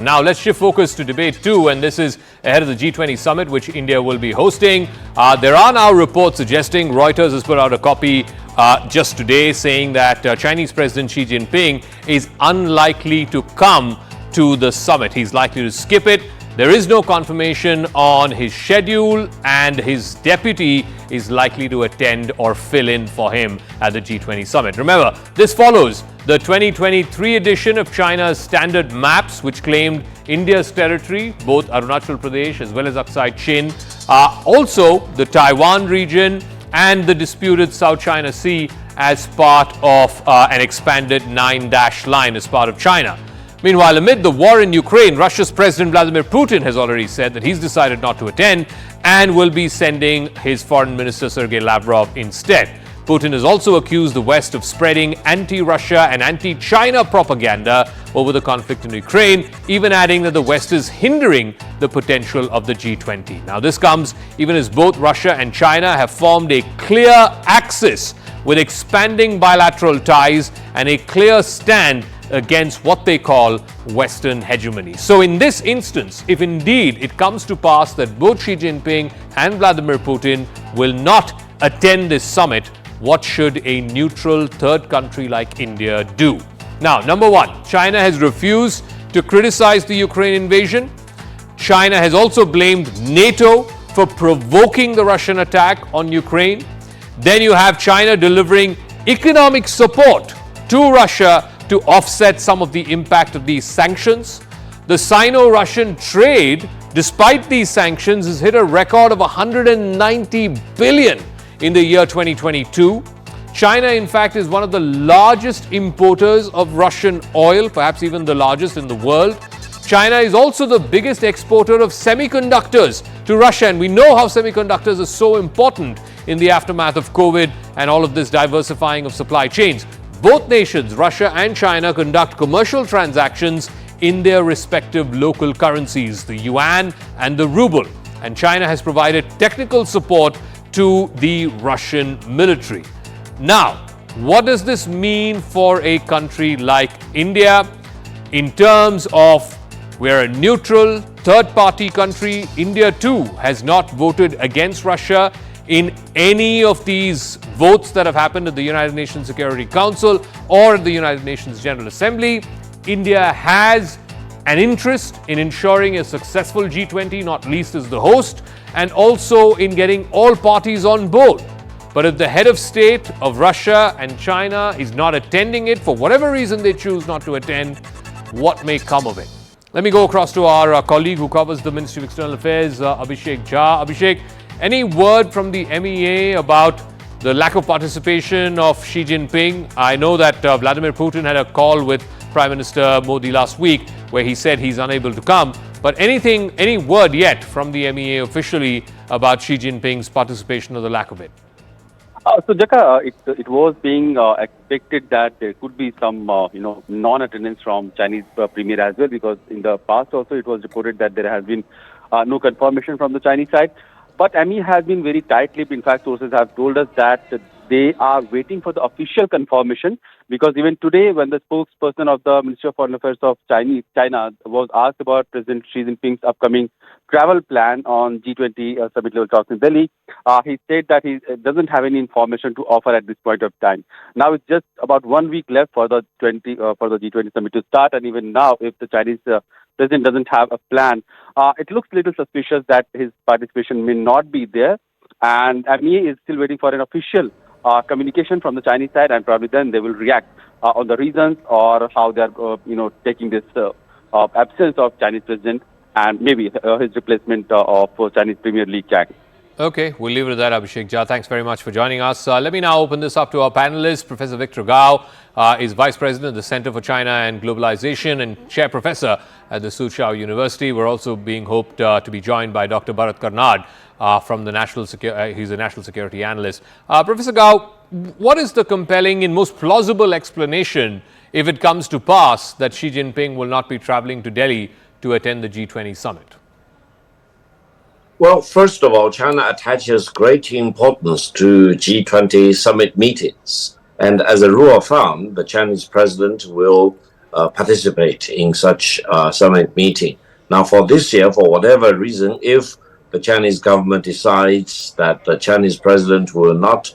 Now let's shift focus to debate 2, and this is ahead of the G20 summit, which India will be hosting. There are now reports suggesting, Reuters has put out a copy just today saying that Chinese President Xi Jinping is unlikely to come to the summit. He's likely to skip it. There is no confirmation on his schedule, and his deputy is likely to attend or fill in for him at the G20 summit. Remember, this follows the 2023 edition of China's standard maps, which claimed India's territory, both Arunachal Pradesh as well as Aksai Chin, also the Taiwan region and the disputed South China Sea as part of an expanded 9-dash line as part of China. Meanwhile, amid the war in Ukraine, Russia's President Vladimir Putin has already said that he's decided not to attend and will be sending his Foreign Minister Sergei Lavrov instead. Putin has also accused the West of spreading anti-Russia and anti-China propaganda over the conflict in Ukraine, even adding that the West is hindering the potential of the G20. Now, this comes even as both Russia and China have formed a clear axis with expanding bilateral ties and a clear stand against what they call Western hegemony. So in this instance, if indeed it comes to pass that both Xi Jinping and Vladimir Putin will not attend this summit, what should a neutral third country like India do? Now, number one, China has refused to criticize the Ukraine invasion. China has also blamed NATO for provoking the Russian attack on Ukraine. Then you have China delivering economic support to Russia to offset some of the impact of these sanctions. The Sino-Russian trade, despite these sanctions, has hit a record of 190 billion in the year 2022. China, in fact, is one of the largest importers of Russian oil, perhaps even the largest in the world. China is also the biggest exporter of semiconductors to Russia, and we know how semiconductors are so important in the aftermath of COVID and all of this diversifying of supply chains. Both nations, Russia and China, conduct commercial transactions in their respective local currencies, the yuan and the ruble. And China has provided technical support to the Russian military. Now, what does this mean for a country like India in terms of we're a neutral third-party country? India too has not voted against Russia in any of these votes that have happened at the United Nations Security Council or at the United Nations General Assembly. India has an interest in ensuring a successful G20, not least as the host, and also in getting all parties on board. But if the head of state of Russia and China is not attending it, for whatever reason they choose not to attend, what may come of it? Let me go across to our colleague who covers the Ministry of External Affairs, Abhishek Jha. Abhishek, any word from the MEA about the lack of participation of Xi Jinping? I know that Vladimir Putin had a call with Prime Minister Modi last week where he said he's unable to come. But any word yet from the MEA officially about Xi Jinping's participation or the lack of it? So, Jaka, it was being expected that there could be some, non-attendance from Chinese Premier as well, because in the past also it was reported that there has been no confirmation from the Chinese side. But MEA has been very tight-lipped. In fact, sources have told us that they are waiting for the official confirmation, because even today, when the spokesperson of the Ministry of Foreign Affairs of China was asked about President Xi Jinping's upcoming travel plan on G20 summit level talks in Delhi, he said that he doesn't have any information to offer at this point of time. Now it's just about 1 week left for the G20 summit to start, and even now, if the Chinese president doesn't have a plan, it looks a little suspicious that his participation may not be there, and MEA is still waiting for an official communication from the Chinese side, and probably then they will react on the reasons or how they are, taking this absence of Chinese president and maybe his replacement of Chinese Premier Li Qiang. Okay, we'll leave it at that, Abhishek Jha. Thanks very much for joining us. Let me now open this up to our panelists. Professor Victor Gao is Vice President of the Center for China and Globalization and Chair Professor at the Soochow University. We're also being hoped to be joined by Dr. Bharat Karnad from the National Security. He's a National Security Analyst. Professor Gao, what is the compelling and most plausible explanation if it comes to pass that Xi Jinping will not be traveling to Delhi to attend the G20 summit? Well, first of all, China attaches great importance to G20 summit meetings. And as a rule of thumb, the Chinese president will participate in such summit meeting. Now, for this year, for whatever reason, if the Chinese government decides that the Chinese president will not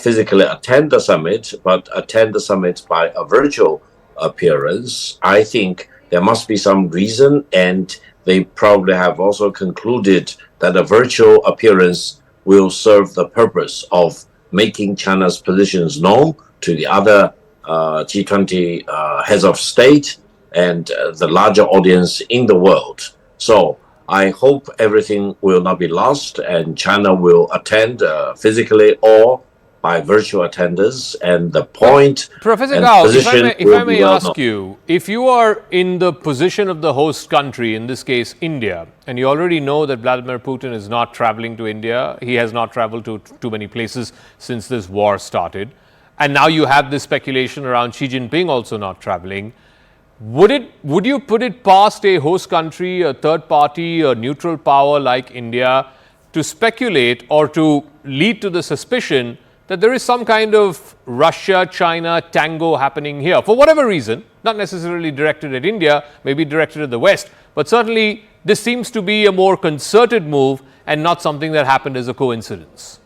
physically attend the summit, but attend the summit by a virtual appearance, I think there must be some reason, and they probably have also concluded that a virtual appearance will serve the purpose of making China's positions known to the other G20 heads of state and the larger audience in the world. So I hope everything will not be lost and China will attend physically or by virtual attendance, and the point Professor and Gao, position if I may well ask you, if you are in the position of the host country, in this case India, and you already know that Vladimir Putin is not traveling to India, he has not traveled to too many places since this war started, and now you have this speculation around Xi Jinping also not traveling, would you put it past a host country, a third party, a neutral power like India to speculate or to lead to the suspicion that there is some kind of Russia-China tango happening here for whatever reason, not necessarily directed at India, maybe directed at the West, but certainly this seems to be a more concerted move and not something that happened as a coincidence?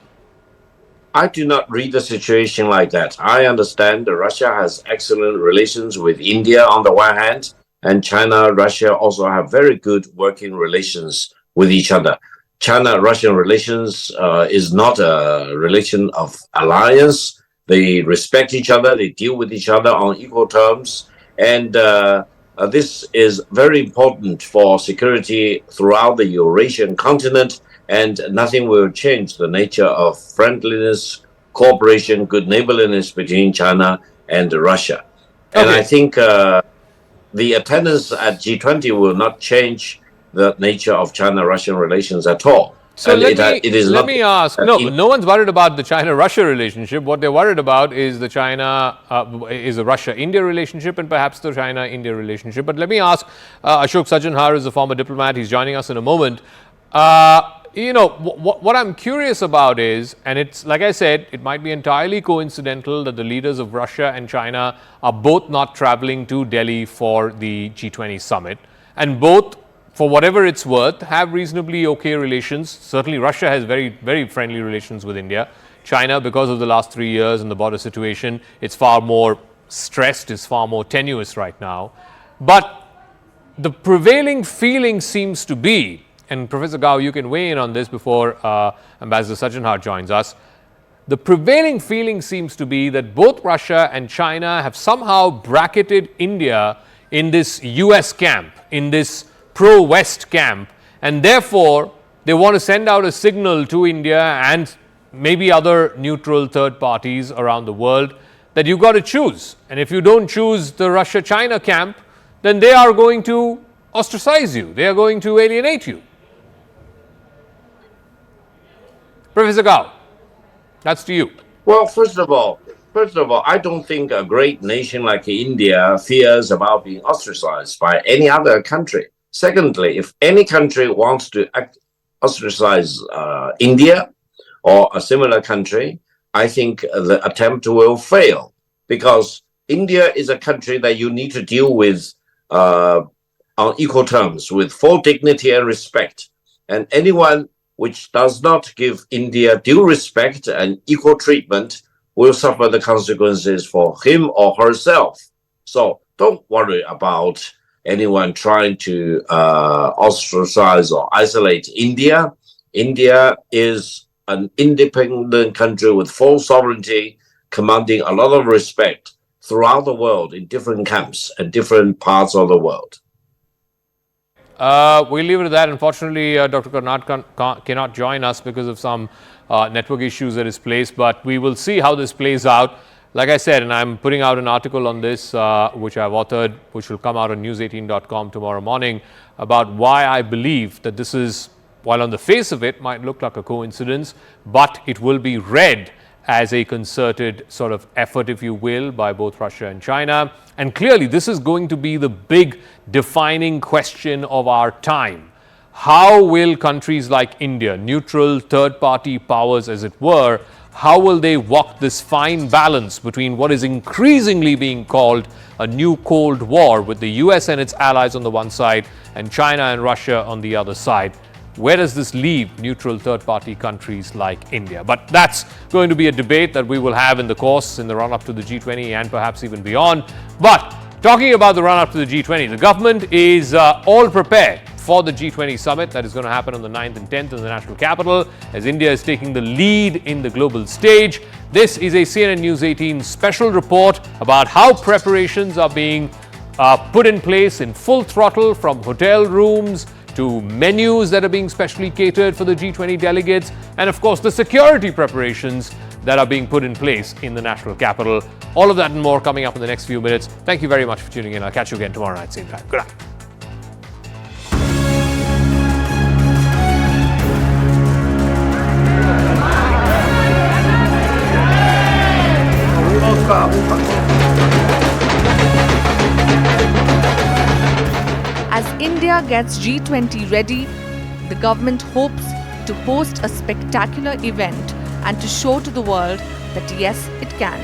I do not read the situation like that. I understand that Russia has excellent relations with India on the one hand, and China, Russia also have very good working relations with each other. China-Russian relations is not a relation of alliance. They respect each other. They deal with each other on equal terms. And this is very important for security throughout the Eurasian continent. And nothing will change the nature of friendliness, cooperation, good neighborliness between China and Russia. And I think the attendance at G20 will not change the nature of China-Russian relations at all. So let me ask, no one's worried about the China-Russia relationship. What they're worried about is the Russia-India relationship and perhaps the China-India relationship. But let me ask, Ashok Sajjanhar is a former diplomat. He's joining us in a moment. What I'm curious about is, and it's like I said, it might be entirely coincidental that the leaders of Russia and China are both not traveling to Delhi for the G20 summit, and both, for whatever it's worth, have reasonably okay relations. Certainly Russia has very, very friendly relations with India. China, because of the last 3 years and the border situation, it's far more stressed, it's far more tenuous right now. But the prevailing feeling seems to be, and Professor Gao, you can weigh in on this before Ambassador Sajjanhar joins us, the prevailing feeling seems to be that both Russia and China have somehow bracketed India in this US camp, in this pro-West camp, and therefore they want to send out a signal to India and maybe other neutral third parties around the world that you've got to choose. And if you don't choose the Russia-China camp, then they are going to ostracize you. They are going to alienate you. Professor Gao, that's to you. Well, first of all, I don't think a great nation like India fears about being ostracized by any other country. Secondly, if any country wants to ostracize India or a similar country, I think the attempt will fail, because India is a country that you need to deal with on equal terms, with full dignity and respect. And anyone which does not give India due respect and equal treatment will suffer the consequences for him or herself. So don't worry about anyone trying to ostracize or isolate India. India is an independent country with full sovereignty, commanding a lot of respect throughout the world in different camps and different parts of the world. We'll leave it at that. Unfortunately, Dr. Karnat cannot join us because of some network issues at his place, but we will see how this plays out. Like I said, and I'm putting out an article on this, which I've authored, which will come out on News18.com tomorrow morning, about why I believe that this is, while on the face of it might look like a coincidence, but it will be read as a concerted sort of effort, if you will, by both Russia and China. And clearly, this is going to be the big defining question of our time. How will countries like India, neutral third-party powers as it were, How will they walk this fine balance between what is increasingly being called a new Cold War with the US and its allies on the one side and China and Russia on the other side? Where does this leave neutral third-party countries like India? But that's going to be a debate that we will have in the run-up to the G20 and perhaps even beyond. But talking about the run-up to the G20, the government is all prepared for the G20 summit that is going to happen on the 9th and 10th in the national capital as India is taking the lead in the global stage. This is a CNN News 18 special report about how preparations are being put in place in full throttle, from hotel rooms to menus that are being specially catered for the G20 delegates, and of course the security preparations that are being put in place in the national capital. All of that and more coming up in the next few minutes. Thank you very much for tuning in. I'll catch you again tomorrow night, same time. Good night. As India gets G20 ready, the government hopes to host a spectacular event and to show to the world that yes, it can.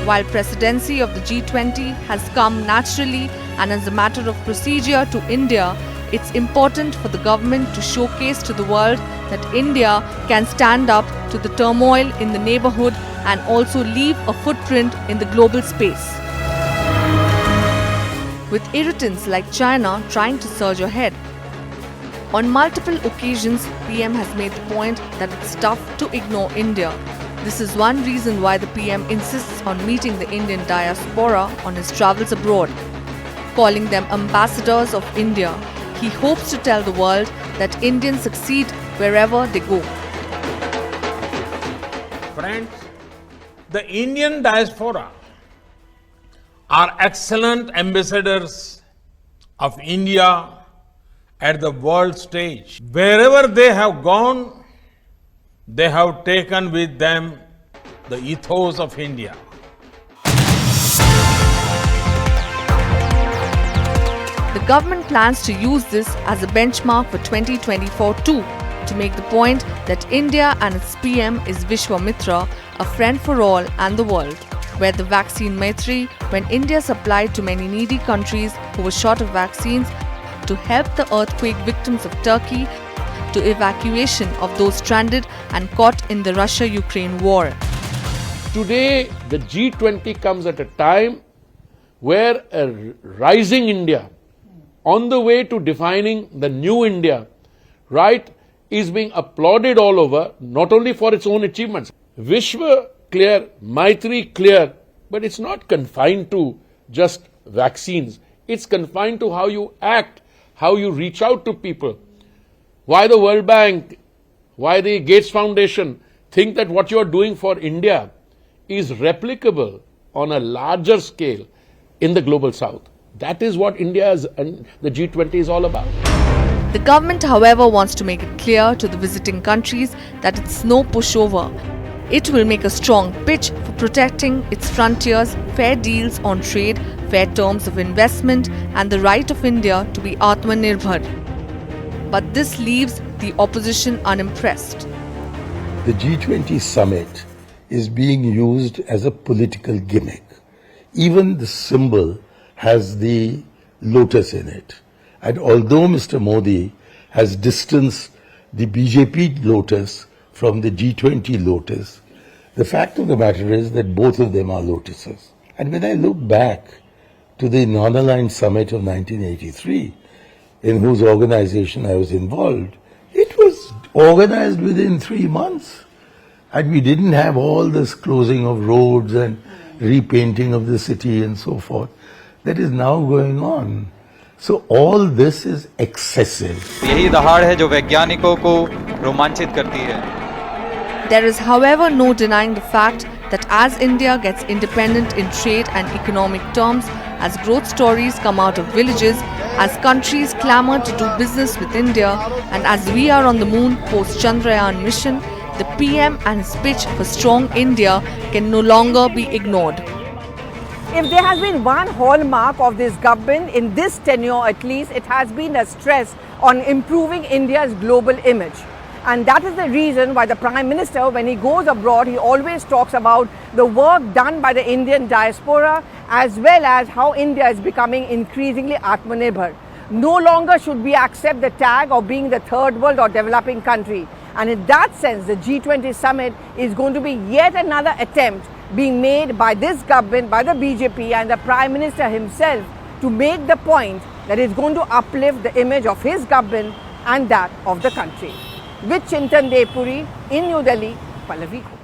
While presidency of the G20 has come naturally and as a matter of procedure to India, it's important for the government to showcase to the world that India can stand up to the turmoil in the neighborhood and also leave a footprint in the global space. With irritants like China trying to surge ahead. On multiple occasions, PM has made the point that it's tough to ignore India. This is one reason why the PM insists on meeting the Indian diaspora on his travels abroad. Calling them ambassadors of India, he hopes to tell the world that Indians succeed wherever they go. Friends, the Indian diaspora are excellent ambassadors of India at the world stage. Wherever they have gone, they have taken with them the ethos of India. The government plans to use this as a benchmark for 2024 too, to make the point that India and its PM is Vishwamitra, a friend for all and the world, where the vaccine Maitri, when India supplied to many needy countries who were short of vaccines, to help the earthquake victims of Turkey, to evacuation of those stranded and caught in the Russia-Ukraine war. Today, the G20 comes at a time where a rising India, on the way to defining the new India, right, is being applauded all over, not only for its own achievements. Vishwa clear, Maitri clear, but it's not confined to just vaccines. It's confined to how you act, how you reach out to people. Why the World Bank, why the Gates Foundation think that what you're doing for India is replicable on a larger scale in the global south. That is what India's and the G20 is all about. The government, however, wants to make it clear to the visiting countries that it's no pushover. It will make a strong pitch for protecting its frontiers, fair deals on trade, fair terms of investment, and the right of India to be Atmanirbhar. But this leaves the opposition unimpressed. The G20 summit is being used as a political gimmick. Even the symbol has the lotus in it. And although Mr. Modi has distanced the BJP lotus from the G20 lotus, the fact of the matter is that both of them are lotuses. And when I look back to the non-aligned summit of 1983, in whose organization I was involved, it was organized within 3 months. And we didn't have all this closing of roads and repainting of the city and so forth that is now going on. So all this is excessive. यही दहाड़ है जो वैज्ञानिकों को रोमांचित करती है. There is, however, no denying the fact that as India gets independent in trade and economic terms, as growth stories come out of villages, as countries clamour to do business with India, and as we are on the moon post-Chandrayaan mission, the PM and his pitch for strong India can no longer be ignored. If there has been one hallmark of this government, in this tenure at least, it has been a stress on improving India's global image. And that is the reason why the Prime Minister, when he goes abroad, he always talks about the work done by the Indian diaspora, as well as how India is becoming increasingly Atmanirbhar. No longer should we accept the tag of being the third world or developing country. And in that sense, the G20 summit is going to be yet another attempt being made by this government, by the BJP and the Prime Minister himself, to make the point that it's going to uplift the image of his government and that of the country. With Chintan Depuri in New Delhi, Pallavi.